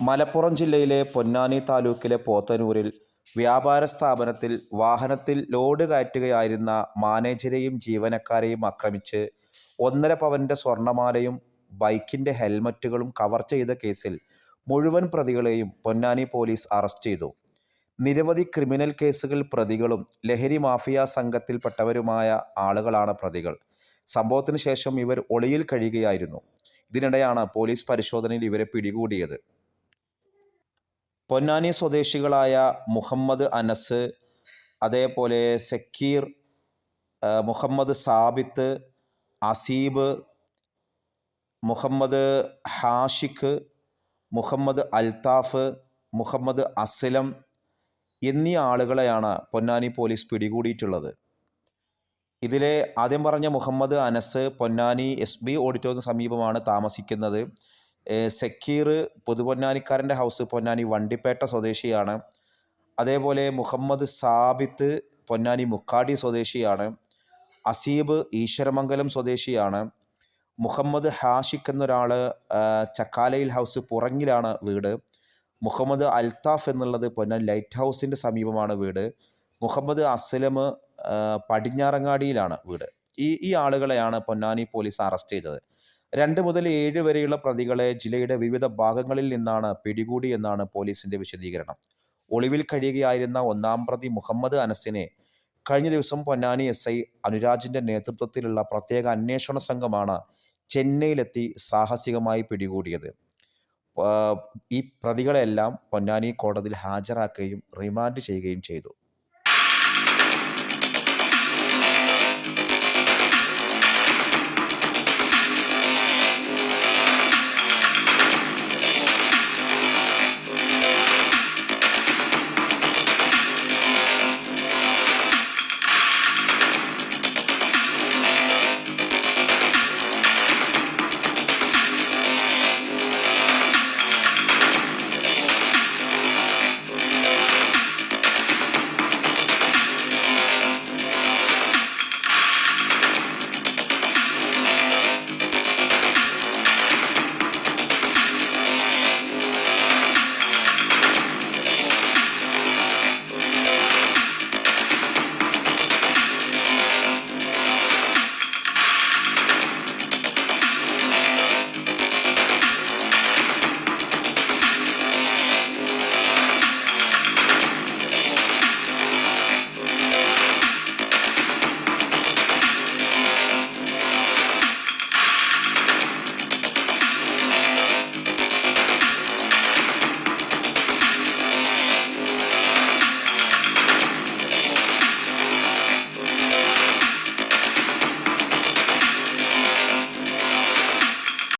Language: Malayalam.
മലപ്പുറം ജില്ലയിലെ പൊന്നാനി താലൂക്കിലെ പോത്തന്നൂരിൽ വ്യാപാര സ്ഥാപനത്തിൽ വാഹനത്തിൽ ലോഡ് കയറ്റുകയായിരുന്ന മാനേജരെയും ജീവനക്കാരെയും ആക്രമിച്ച് 1.5 പവന്റെ സ്വർണ്ണമാലയും ബൈക്കിന്റെ ഹെൽമറ്റുകളും കവർ ചെയ്ത കേസിൽ മുഴുവൻ പ്രതികളെയും പൊന്നാനി പോലീസ് അറസ്റ്റ് ചെയ്തു. നിരവധി ക്രിമിനൽ കേസുകൾ പ്രതികളും ലഹരി മാഫിയ സംഘത്തിൽപ്പെട്ടവരുമായ ആളുകളാണ് പ്രതികൾ. സംഭവത്തിന് ശേഷം ഇവർ ഒളിയിൽ കഴിയുകയായിരുന്നു. ഇതിനിടെയാണ് പോലീസ് പരിശോധനയിൽ ഇവരെ പിടികൂടിയത്. പൊന്നാനി സ്വദേശികളായ മുഹമ്മദ് അനസ്, അതേപോലെ സക്കീർ, മുഹമ്മദ് സാബിത്ത്, അസീബ്, മുഹമ്മദ് ഹാഷിഖ്, മുഹമ്മദ് അൽത്താഫ്, മുഹമ്മദ് അസ്ലം എന്നീ ആളുകളെയാണ് പൊന്നാനി പോലീസ് പിടികൂടിയിട്ടുള്ളത്. ഇതിലെ ആദ്യം പറഞ്ഞ മുഹമ്മദ് അനസ് പൊന്നാനി SB ഓഡിറ്റോറിയത്തിന് സമീപമാണ് താമസിക്കുന്നത്. സക്കീർ പുതുപൊന്നാനിക്കാരൻ്റെ ഹൗസ് പൊന്നാനി വണ്ടിപ്പേട്ട സ്വദേശിയാണ്. അതേപോലെ മുഹമ്മദ് സാബിത്ത് പൊന്നാനി മുക്കാടി സ്വദേശിയാണ്. അസീബ് ഈശ്വരമംഗലം സ്വദേശിയാണ്. മുഹമ്മദ് ഹാഷിഖ് എന്നൊരാൾ ചക്കാലയിൽ ഹൗസ് പുറങ്ങിലാണ് വീട്. മുഹമ്മദ് അൽത്താഫ് എന്നുള്ളത് പൊന്നാനി ലൈറ്റ് ഹൗസിൻ്റെ സമീപമാണ് വീട്. മുഹമ്മദ് അസ്ലം പടിഞ്ഞാറങ്ങാടിയിലാണ് വീട്. ഈ ആളുകളെയാണ് പൊന്നാനി പോലീസ് അറസ്റ്റ് ചെയ്തത്. 2 മുതൽ 7 വരെയുള്ള പ്രതികളെ ജില്ലയുടെ വിവിധ ഭാഗങ്ങളിൽ നിന്നാണ് പിടികൂടി എന്നാണ് പോലീസിന്റെ വിശദീകരണം. ഒളിവിൽ കഴിയുകയായിരുന്ന 1-ാം പ്രതി മുഹമ്മദ് അനസിനെ കഴിഞ്ഞ ദിവസം പൊന്നാനി SI അനുരാജിന്റെ നേതൃത്വത്തിലുള്ള പ്രത്യേക അന്വേഷണ സംഘമാണ് ചെന്നൈയിലെത്തി സാഹസികമായി പിടികൂടിയത്. ഈ പ്രതികളെല്ലാം പൊന്നാനി കോടതിയിൽ ഹാജരാക്കുകയും റിമാൻഡ് ചെയ്യുകയും ചെയ്തു.